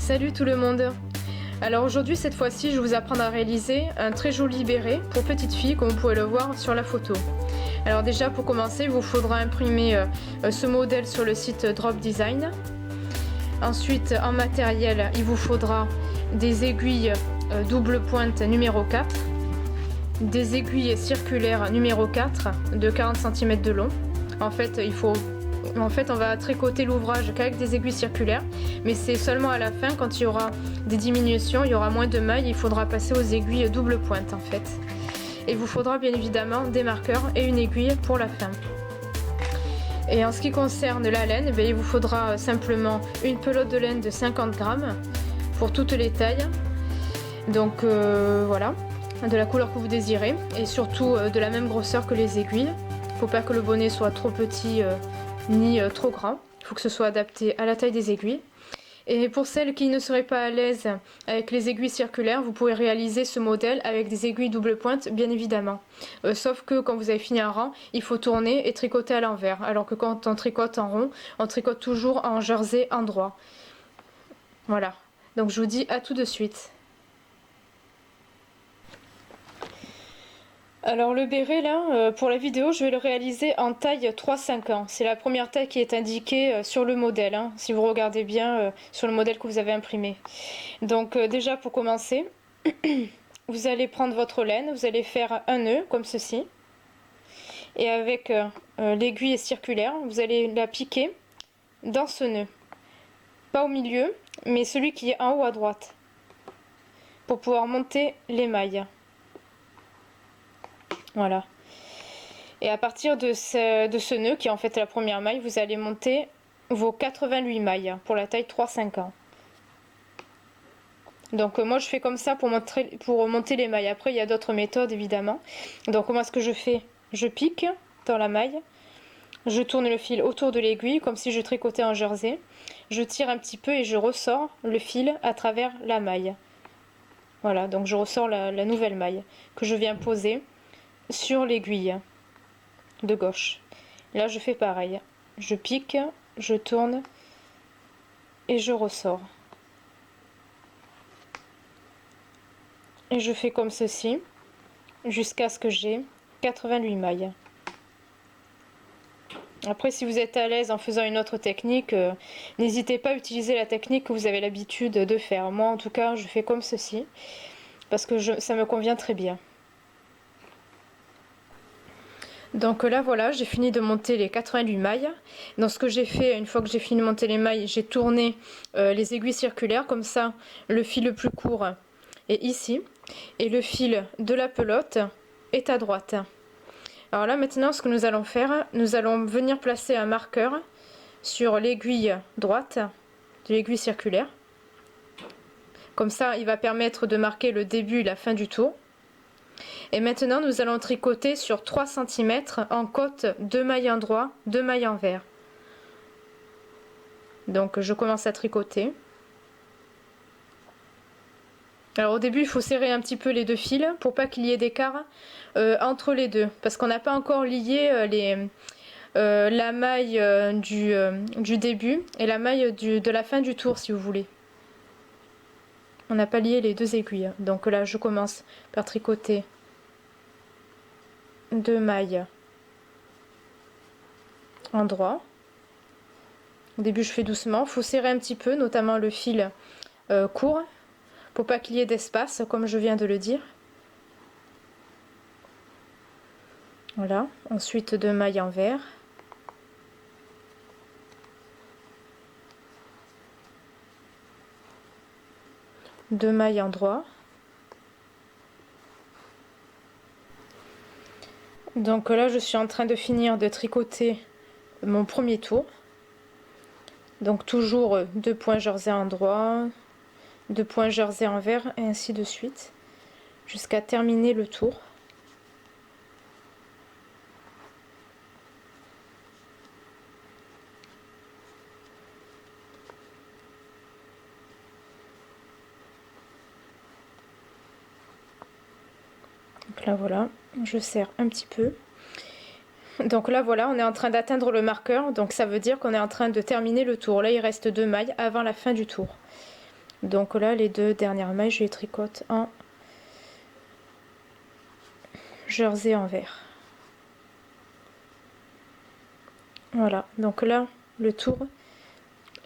Salut tout le monde. Alors aujourd'hui, cette fois-ci, je vais vous apprendre à réaliser un très joli béret pour petite fille, comme vous pouvez le voir sur la photo. Alors déjà, pour commencer, il vous faudra imprimer ce modèle sur le site Drop Design. Ensuite, en matériel, il vous faudra des aiguilles double pointe numéro 4, des aiguilles circulaires numéro 4 de 40 cm de long. En fait, on va tricoter l'ouvrage qu'avec des aiguilles circulaires, mais c'est seulement à la fin, quand il y aura des diminutions, il y aura moins de mailles, il faudra passer aux aiguilles double pointe en fait. Et il vous faudra bien évidemment des marqueurs et une aiguille pour la fin. Et en ce qui concerne la laine, il vous faudra simplement une pelote de laine de 50 grammes pour toutes les tailles. Donc voilà, de la couleur que vous désirez et surtout de la même grosseur que les aiguilles. Il ne faut pas que le bonnet soit trop petit ni trop grand, il faut que ce soit adapté à la taille des aiguilles. Et pour celles qui ne seraient pas à l'aise avec les aiguilles circulaires, vous pouvez réaliser ce modèle avec des aiguilles double pointe, bien évidemment. Sauf que quand vous avez fini un rang, il faut tourner et tricoter à l'envers, alors que quand on tricote en rond, on tricote toujours en jersey endroit. Voilà, donc je vous dis à tout de suite. Alors le béret là, pour la vidéo, je vais le réaliser en taille 3-5 ans. C'est la première taille qui est indiquée sur le modèle, hein, si vous regardez bien sur le modèle que vous avez imprimé. Donc déjà pour commencer, vous allez prendre votre laine, vous allez faire un nœud comme ceci. Et avec l'aiguille circulaire, vous allez la piquer dans ce nœud. Pas au milieu, mais celui qui est en haut à droite. Pour pouvoir monter les mailles. Voilà. Et à partir de ce nœud, qui est en fait la première maille, vous allez monter vos 88 mailles pour la taille 3-5 ans. Donc moi je fais comme ça pour monter les mailles. Après il y a d'autres méthodes évidemment. Donc moi ce que je fais, je pique dans la maille, je tourne le fil autour de l'aiguille comme si je tricotais en jersey. Je tire un petit peu et je ressors le fil à travers la maille. Voilà, donc je ressors la nouvelle maille que je viens poser sur l'aiguille de gauche. Là je fais pareil, je pique, je tourne et je ressors et je fais comme ceci jusqu'à ce que j'ai 88 mailles. Après si vous êtes à l'aise en faisant une autre technique, n'hésitez pas à utiliser la technique que vous avez l'habitude de faire. Moi en tout cas je fais comme ceci parce que ça me convient très bien. Donc là voilà, j'ai fini de monter les 88 mailles. Donc ce que j'ai fait, une fois que j'ai fini de monter les mailles, j'ai tourné les aiguilles circulaires, comme ça le fil le plus court est ici et le fil de la pelote est à droite. Alors là maintenant ce que nous allons faire, nous allons venir placer un marqueur sur l'aiguille droite de l'aiguille circulaire. Comme ça il va permettre de marquer le début et la fin du tour. Et maintenant nous allons tricoter sur 3 cm en côte 2 mailles endroit, 2 mailles envers. Donc je commence à tricoter. Alors au début il faut serrer un petit peu les deux fils pour pas qu'il y ait d'écart entre les deux, parce qu'on n'a pas encore lié la maille du début et la maille de la fin du tour si vous voulez. On n'a pas lié les deux aiguilles. Donc là je commence par tricoter 2 mailles endroit. Au début je fais doucement, il faut serrer un petit peu, notamment le fil court, pour pas qu'il y ait d'espace comme je viens de le dire. Voilà, ensuite 2 mailles envers. Deux mailles endroit. Donc là je suis en train de finir de tricoter mon premier tour. Donc toujours 2 points jersey endroit, 2 points jersey envers et ainsi de suite jusqu'à terminer le tour. Donc là voilà, je serre un petit peu. Donc là voilà, on est en train d'atteindre le marqueur, donc ça veut dire qu'on est en train de terminer le tour. Là il reste 2 mailles avant la fin du tour. Donc là, les 2 dernières mailles, je les tricote en jersey envers. Voilà, donc là, le tour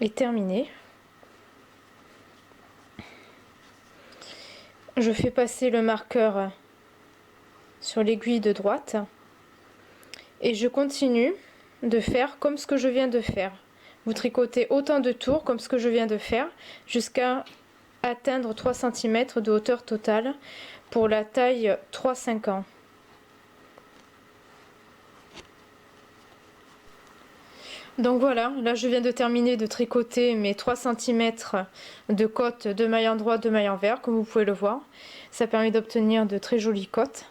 est terminé. Je fais passer le marqueur sur l'aiguille de droite et je continue de faire comme ce que je viens de faire. Vous tricotez autant de tours comme ce que je viens de faire jusqu'à atteindre 3 cm de hauteur totale pour la taille 3-5 ans. Donc voilà, là je viens de terminer de tricoter mes 3 cm de côte de maille endroit, de maille envers, comme vous pouvez le voir. Ça permet d'obtenir de très jolies côtes.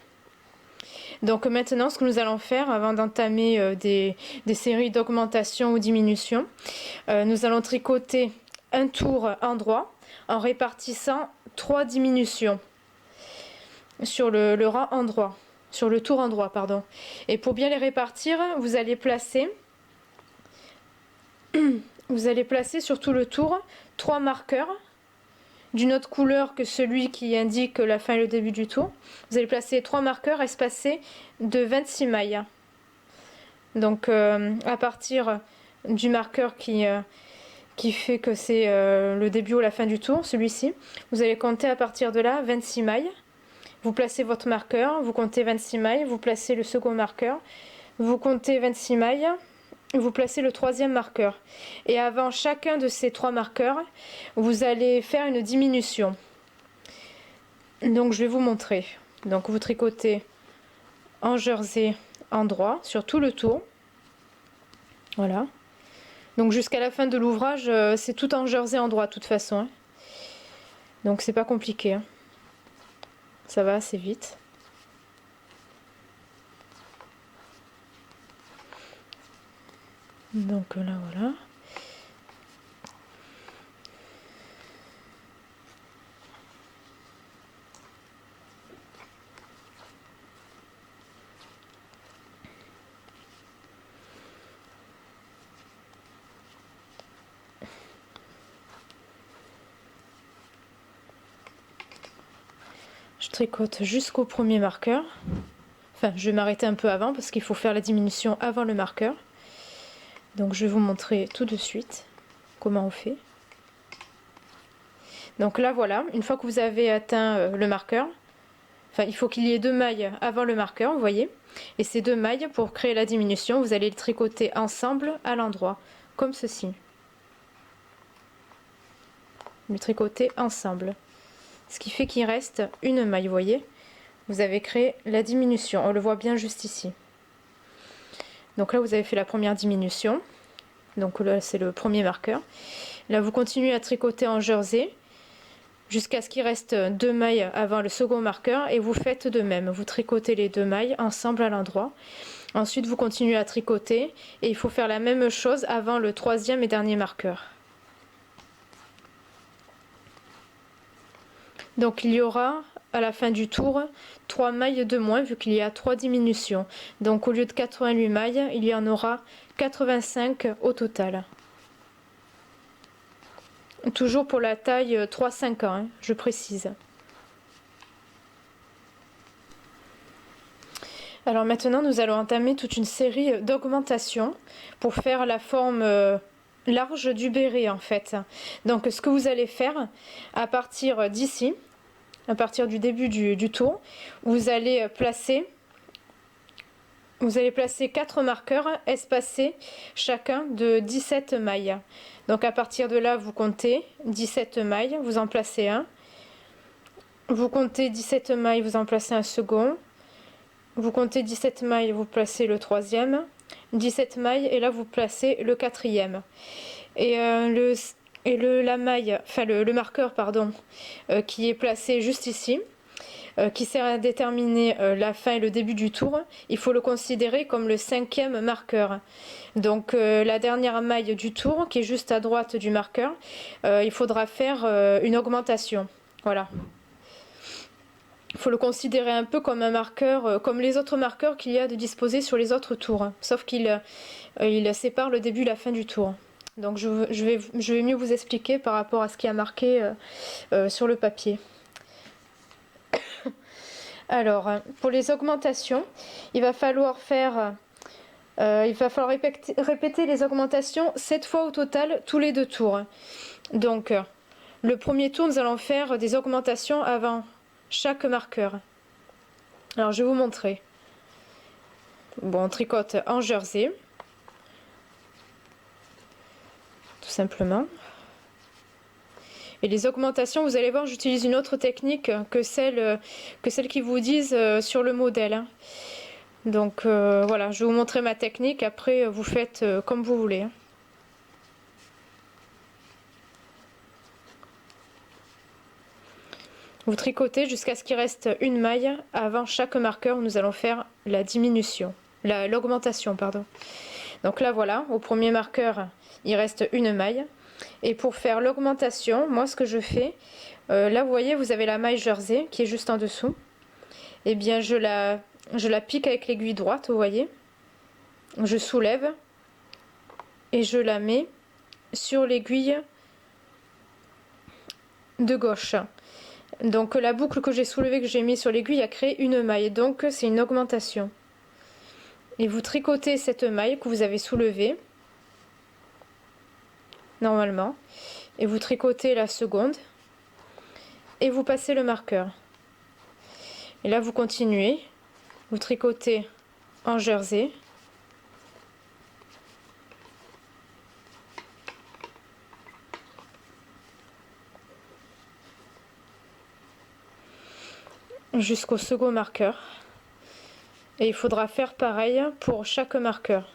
Donc maintenant, ce que nous allons faire avant d'entamer des séries d'augmentation ou diminution, nous allons tricoter un tour endroit en répartissant 3 diminutions sur le rang endroit, sur le tour endroit, pardon. Et pour bien les répartir, vous allez placer sur tout le tour 3 marqueurs d'une autre couleur que celui qui indique la fin et le début du tour. Vous allez placer 3 marqueurs espacés de 26 mailles. Donc à partir du marqueur qui fait que c'est le début ou la fin du tour, celui-ci, vous allez compter à partir de là 26 mailles. Vous placez votre marqueur, vous comptez 26 mailles, vous placez le second marqueur, vous comptez 26 mailles, vous placez le 3e marqueur. Et avant chacun de ces 3 marqueurs, vous allez faire une diminution. Donc je vais vous montrer. Donc vous tricotez en jersey endroit sur tout le tour. Voilà. Donc jusqu'à la fin de l'ouvrage, c'est tout en jersey endroit de toute façon, hein. Donc c'est pas compliqué, hein. Ça va assez vite. Donc là voilà. Je tricote jusqu'au premier marqueur. Enfin, je vais m'arrêter un peu avant parce qu'il faut faire la diminution avant le marqueur. Donc je vais vous montrer tout de suite comment on fait. Donc là voilà, une fois que vous avez atteint le marqueur, enfin il faut qu'il y ait 2 mailles avant le marqueur, vous voyez. Et ces 2 mailles, pour créer la diminution, vous allez les tricoter ensemble à l'endroit, comme ceci. Le tricoter ensemble. Ce qui fait qu'il reste une maille, vous voyez. Vous avez créé la diminution, on le voit bien juste ici. Donc là vous avez fait la première diminution. Donc là c'est le premier marqueur. Là vous continuez à tricoter en jersey jusqu'à ce qu'il reste 2 mailles avant le second marqueur et vous faites de même. Vous tricotez les 2 mailles ensemble à l'endroit. Ensuite vous continuez à tricoter et il faut faire la même chose avant le 3e et dernier marqueur. Donc il y aura à la fin du tour 3 mailles de moins vu qu'il y a 3 diminutions. Donc au lieu de 88 mailles, il y en aura 85 au total. Toujours pour la taille 3-5 ans, hein, je précise. Alors maintenant nous allons entamer toute une série d'augmentations pour faire la forme large du béret en fait. Donc ce que vous allez faire à partir d'ici, à partir du début du tour, vous allez placer 4 marqueurs espacés chacun de 17 mailles. Donc à partir de là vous comptez 17 mailles, vous en placez un, vous comptez 17 mailles, vous en placez un second, vous comptez 17 mailles, vous placez le 3e, 17 mailles et là vous placez le 4e. Et le marqueur pardon, qui est placé juste ici, qui sert à déterminer la fin et le début du tour, il faut le considérer comme le 5e marqueur. Donc la dernière maille du tour, qui est juste à droite du marqueur, il faudra faire une augmentation. Voilà. Il faut le considérer un peu comme un marqueur, comme les autres marqueurs qu'il y a de disposés sur les autres tours, sauf qu'il sépare le début et la fin du tour. Donc je vais mieux vous expliquer par rapport à ce qui a marqué sur le papier. Alors, pour les augmentations, il va falloir répéter les augmentations 7 fois au total, tous les 2 tours. Donc, le premier tour, nous allons faire des augmentations avant chaque marqueur. Alors, je vais vous montrer. Bon, on tricote en jersey. Tout simplement. Et les augmentations, vous allez voir, j'utilise une autre technique que celle qu'ils vous disent sur le modèle. Donc voilà, je vais vous montrer ma technique, après vous faites comme vous voulez. Vous tricotez jusqu'à ce qu'il reste une maille avant chaque marqueur où nous allons faire la diminution, l'augmentation, pardon. Donc là voilà, au premier marqueur, il reste une maille. Et pour faire l'augmentation, moi ce que je fais, là vous voyez, vous avez la maille jersey qui est juste en dessous. Et bien je la pique avec l'aiguille droite, vous voyez. Je soulève et je la mets sur l'aiguille de gauche. Donc la boucle que j'ai soulevée, que j'ai mis sur l'aiguille, a créé une maille. Donc c'est une augmentation. Et vous tricotez cette maille que vous avez soulevée, normalement. Et vous tricotez la seconde. Et vous passez le marqueur. Et là vous continuez. Vous tricotez en jersey. Jusqu'au second marqueur. Et il faudra faire pareil pour chaque marqueur.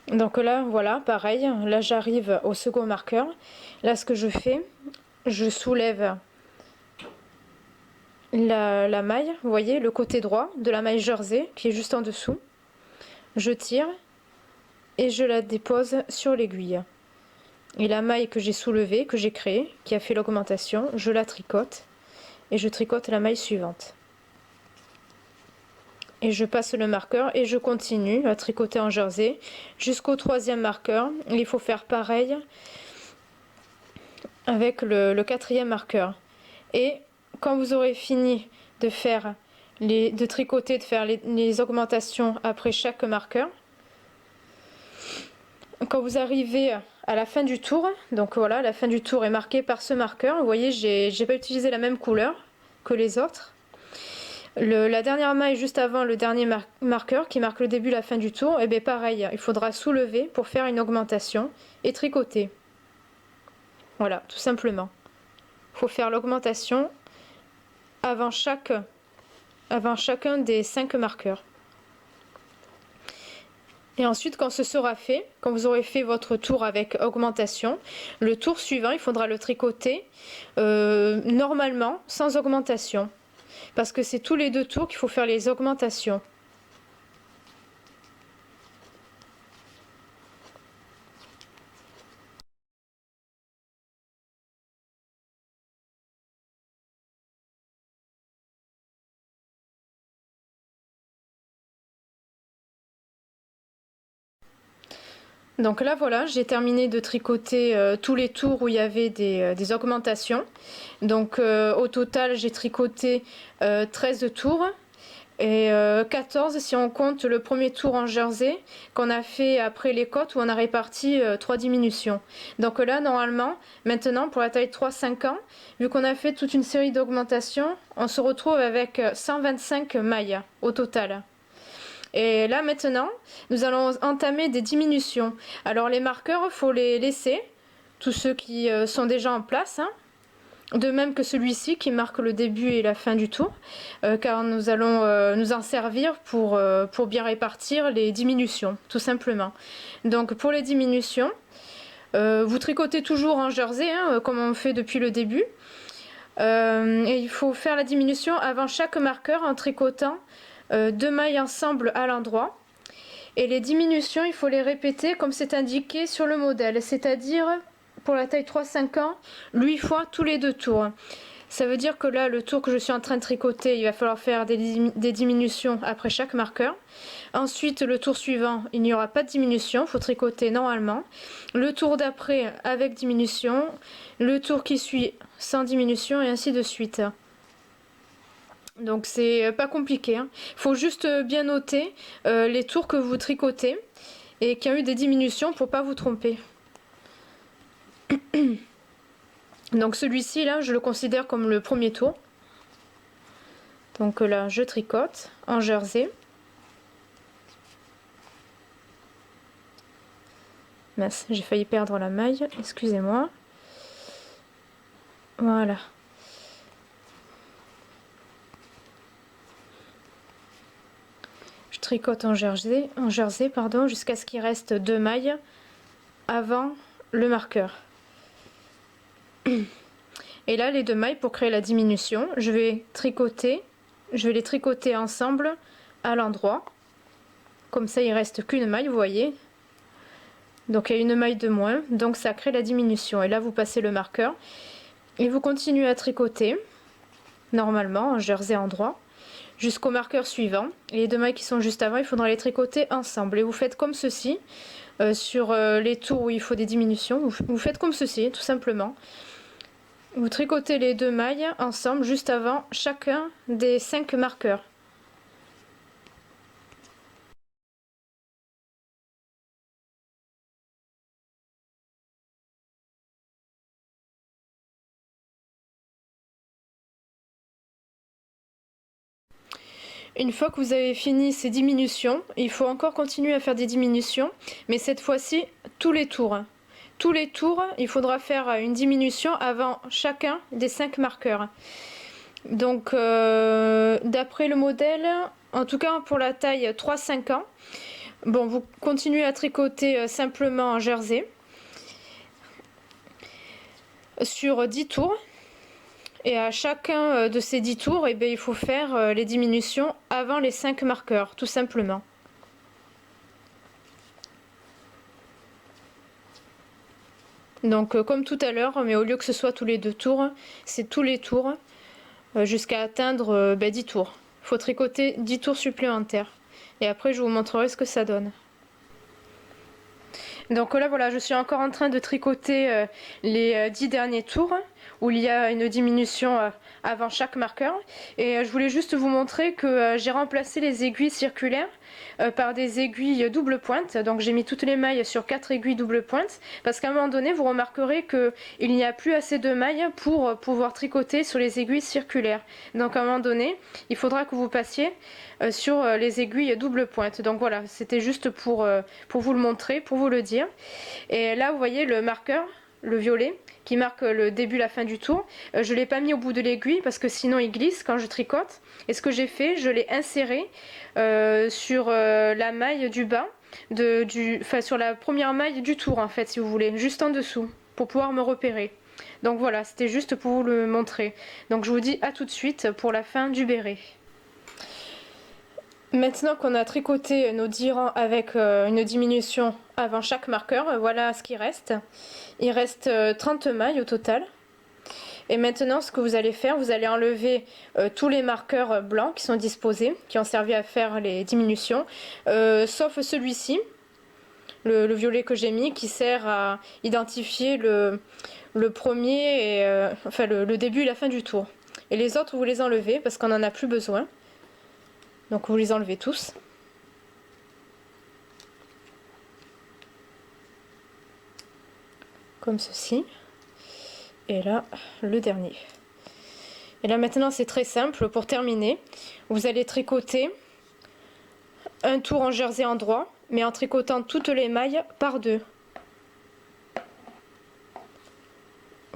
Donc là, voilà, pareil, là j'arrive au second marqueur. Là, ce que je fais, je soulève la maille, vous voyez, le côté droit de la maille jersey qui est juste en dessous. Je tire et je la dépose sur l'aiguille. Et la maille que j'ai soulevée, que j'ai créée, qui a fait l'augmentation, je la tricote et je tricote la maille suivante. Et je passe le marqueur et je continue à tricoter en jersey jusqu'au troisième marqueur. Il faut faire pareil avec le quatrième marqueur. Et quand vous aurez fini de faire de tricoter, de faire les augmentations après chaque marqueur, quand vous arrivez à la fin du tour, donc voilà, la fin du tour est marquée par ce marqueur. Vous voyez, j'ai pas utilisé la même couleur que les autres. La dernière maille juste avant le dernier marqueur qui marque le début et la fin du tour, et bien pareil, il faudra soulever pour faire une augmentation et tricoter. Voilà, tout simplement. Il faut faire l'augmentation avant chacun des 5 marqueurs. Et ensuite, quand ce sera fait, quand vous aurez fait votre tour avec augmentation, le tour suivant, il faudra le tricoter normalement, sans augmentation. Parce que c'est tous les 2 tours qu'il faut faire les augmentations. Donc là voilà, j'ai terminé de tricoter tous les tours où il y avait des augmentations. Donc au total j'ai tricoté 13 tours et 14 si on compte le premier tour en jersey qu'on a fait après les côtes où on a réparti 3 diminutions. Donc là normalement, maintenant pour la taille 3-5 ans, vu qu'on a fait toute une série d'augmentations, on se retrouve avec 125 mailles au total. Et là maintenant, nous allons entamer des diminutions. Alors les marqueurs, il faut les laisser, tous ceux qui sont déjà en place, hein. De même que celui-ci qui marque le début et la fin du tour, car nous allons nous en servir pour bien répartir les diminutions, tout simplement. Donc pour les diminutions, vous tricotez toujours en jersey, hein, comme on fait depuis le début. Et il faut faire la diminution avant chaque marqueur en tricotant 2 mailles ensemble à l'endroit Et les diminutions, il faut les répéter comme c'est indiqué sur le modèle, c'est-à-dire pour la taille 3-5 ans, 8 fois tous les 2 tours. Ça veut dire que là, le tour que je suis en train de tricoter, il va falloir faire des diminutions après chaque marqueur. Ensuite, le tour suivant, il n'y aura pas de diminution, il faut tricoter normalement. Le tour d'après avec diminution, le tour qui suit sans diminution et ainsi de suite. Donc c'est pas compliqué, hein. Faut juste bien noter les tours que vous tricotez et qui ont eu des diminutions pour pas vous tromper. Donc celui-ci là, je le considère comme le premier tour. Donc là, je tricote en jersey. Mince, j'ai failli perdre la maille, excusez-moi. Voilà. Je tricote en jersey pardon, jusqu'à ce qu'il reste 2 mailles avant le marqueur. Et là, les 2 mailles pour créer la diminution, je vais les tricoter ensemble à l'endroit. Comme ça, il reste qu'une maille, vous voyez. Donc il y a une maille de moins, donc ça crée la diminution. Et là, vous passez le marqueur et vous continuez à tricoter normalement en jersey endroit jusqu'au marqueur suivant. Et les 2 mailles qui sont juste avant, il faudra les tricoter ensemble. Et vous faites comme ceci sur les tours où il faut des diminutions. Vous faites comme ceci, tout simplement. Vous tricotez les 2 mailles ensemble juste avant chacun des 5 marqueurs. Une fois que vous avez fini ces diminutions, il faut encore continuer à faire des diminutions, mais cette fois-ci tous les tours. Tous les tours, il faudra faire une diminution avant chacun des 5 marqueurs. Donc d'après le modèle, en tout cas pour la taille 3-5 ans, bon, vous continuez à tricoter simplement en jersey sur 10 tours. Et à chacun de ces 10 tours, eh bien, il faut faire les diminutions avant les 5 marqueurs, tout simplement. Donc comme tout à l'heure, mais au lieu que ce soit tous les 2 tours, c'est tous les tours jusqu'à atteindre 10 tours. Il faut tricoter 10 tours supplémentaires. Et après, je vous montrerai ce que ça donne. Donc là, voilà, je suis encore en train de tricoter les 10 derniers tours où il y a une diminution avant chaque marqueur. Et je voulais juste vous montrer que j'ai remplacé les aiguilles circulaires par des aiguilles double pointe. Donc j'ai mis toutes les mailles sur 4 aiguilles double pointe parce qu'à un moment donné, vous remarquerez qu'il n'y a plus assez de mailles pour pouvoir tricoter sur les aiguilles circulaires. Donc à un moment donné, il faudra que vous passiez sur les aiguilles double pointe. Donc voilà, c'était juste pour vous le montrer, pour vous le dire. Et là, vous voyez le marqueur, le violet, qui marque le début, la fin du tour. Je ne l'ai pas mis au bout de l'aiguille parce que sinon il glisse quand je tricote. Et ce que j'ai fait, je l'ai inséré sur la maille du bas, sur la première maille du tour en fait, si vous voulez, juste en dessous, pour pouvoir me repérer. Donc voilà, c'était juste pour vous le montrer. Donc je vous dis à tout de suite pour la fin du béret. Maintenant qu'on a tricoté nos 10 rangs avec une diminution avant chaque marqueur, voilà ce qui reste. Il reste 30 mailles au total. Et maintenant, ce que vous allez faire, vous allez enlever tous les marqueurs blancs qui sont disposés, qui ont servi à faire les diminutions, sauf celui-ci, le violet que j'ai mis, qui sert à identifier le premier, et, enfin le début et la fin du tour. Et les autres, vous les enlevez parce qu'on n'en a plus besoin. Donc vous les enlevez tous. Comme ceci. Et là, le dernier. Et là maintenant c'est très simple. Pour terminer, vous allez tricoter un tour en jersey endroit, mais en tricotant toutes les mailles par 2.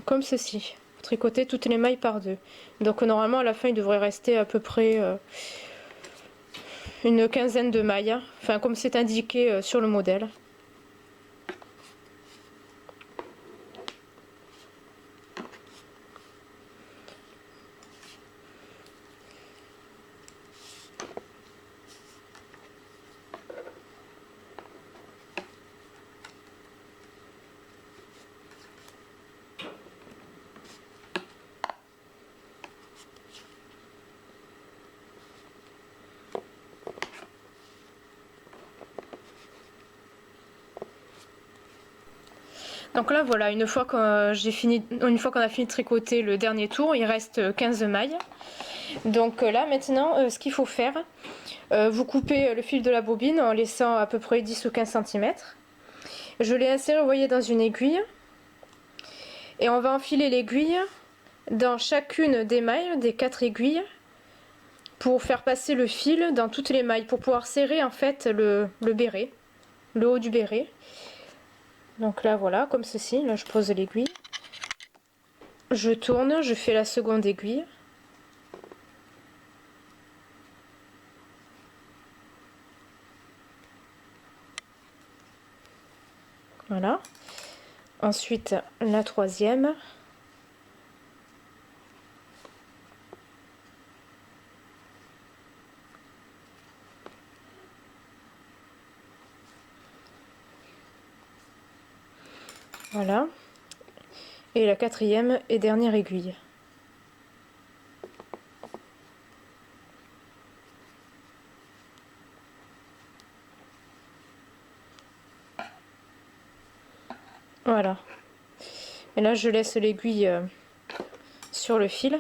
Comme ceci. Vous tricotez toutes les mailles par 2. Donc normalement à la fin il devrait rester à peu près une quinzaine de mailles, enfin comme c'est indiqué sur le modèle. Donc là voilà, une fois qu'on a fini de tricoter le dernier tour, il reste 15 mailles. Donc là maintenant, ce qu'il faut faire, vous coupez le fil de la bobine en laissant à peu près 10 ou 15 cm. Je l'ai inséré, vous voyez, dans une aiguille. Et on va enfiler l'aiguille dans chacune des mailles, des 4 aiguilles, pour faire passer le fil dans toutes les mailles, pour pouvoir serrer en fait le béret, le haut du béret. Donc là voilà, comme ceci, là je pose l'aiguille. Je tourne, je fais la seconde aiguille. Voilà. Ensuite la troisième. Voilà. Et la quatrième et dernière aiguille. Voilà. Et là je laisse l'aiguille sur le fil.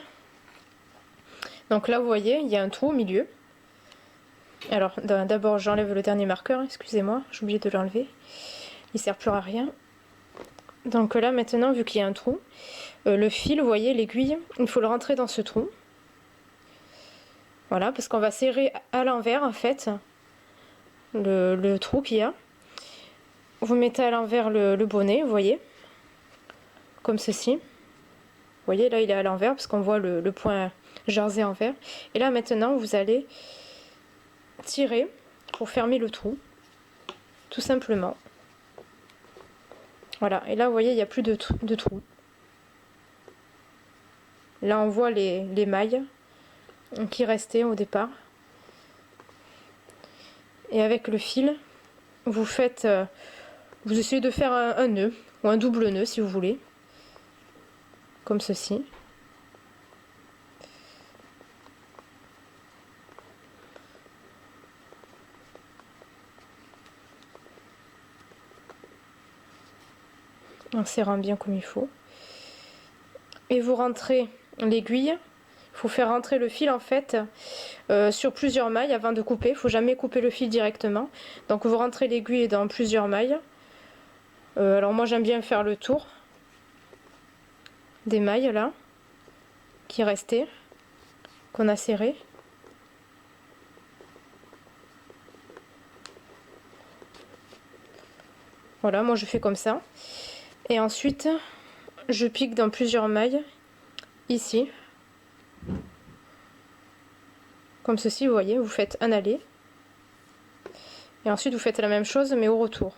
Donc là vous voyez, il y a un trou au milieu. Alors d'abord j'enlève le dernier marqueur, excusez-moi, j'ai oublié de l'enlever. Il sert plus à rien. Donc là maintenant, vu qu'il y a un trou, le fil, vous voyez, l'aiguille, il faut le rentrer dans ce trou. Voilà, parce qu'on va serrer à l'envers en fait le trou qu'il y a. Vous mettez à l'envers le bonnet, vous voyez, comme ceci. Vous voyez, là il est à l'envers parce qu'on voit le point jersey envers. Et là maintenant, vous allez tirer pour fermer le trou, tout simplement. Voilà, et là vous voyez, il n'y a plus de trou. Là on voit les mailles qui restaient au départ. Et avec le fil, vous faites, vous essayez de faire un nœud, ou un double nœud si vous voulez. Comme ceci. En serrant bien comme il faut. Et vous rentrez l'aiguille. Il faut faire rentrer le fil en fait sur plusieurs mailles avant de couper. Il ne faut jamais couper le fil directement. Donc vous rentrez l'aiguille dans plusieurs mailles. Alors moi j'aime bien faire le tour des mailles là qui restaient, qu'on a serré. Voilà, moi je fais comme ça. Et ensuite, je pique dans plusieurs mailles, ici. Comme ceci, vous voyez, vous faites un aller. Et ensuite, vous faites la même chose, mais au retour.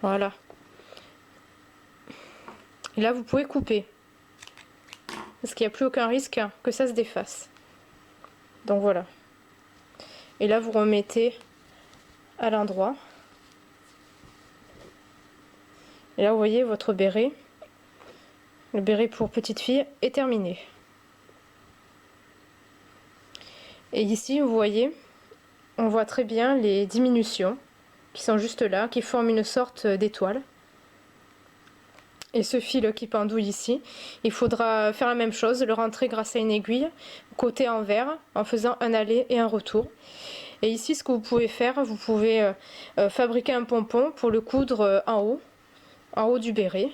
Voilà. Et là, vous pouvez couper. Parce qu'il n'y a plus aucun risque que ça se défasse. Donc voilà. Et là, vous remettez à l'endroit. Et là, vous voyez, votre béret, le béret pour petite fille, est terminé. Et ici, vous voyez, on voit très bien les diminutions qui sont juste là, qui forment une sorte d'étoile. Et ce fil qui pendouille ici, il faudra faire la même chose, le rentrer grâce à une aiguille, côté envers, en faisant un aller et un retour. Et ici, ce que vous pouvez faire, vous pouvez fabriquer un pompon pour le coudre en haut du béret.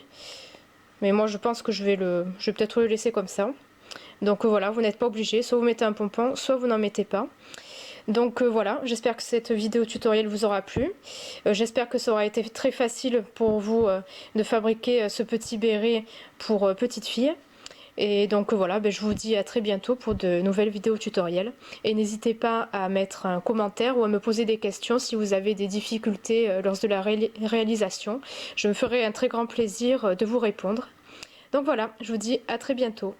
Mais moi, je pense que je vais peut-être le laisser comme ça. Donc voilà, vous n'êtes pas obligé, soit vous mettez un pompon, soit vous n'en mettez pas. Donc voilà, j'espère que cette vidéo tutoriel vous aura plu. J'espère que ça aura été très facile pour vous de fabriquer ce petit béret pour petite fille. Et donc voilà, je vous dis à très bientôt pour de nouvelles vidéos tutoriels. Et n'hésitez pas à mettre un commentaire ou à me poser des questions si vous avez des difficultés lors de la réalisation. Je me ferai un très grand plaisir de vous répondre. Donc voilà, je vous dis à très bientôt.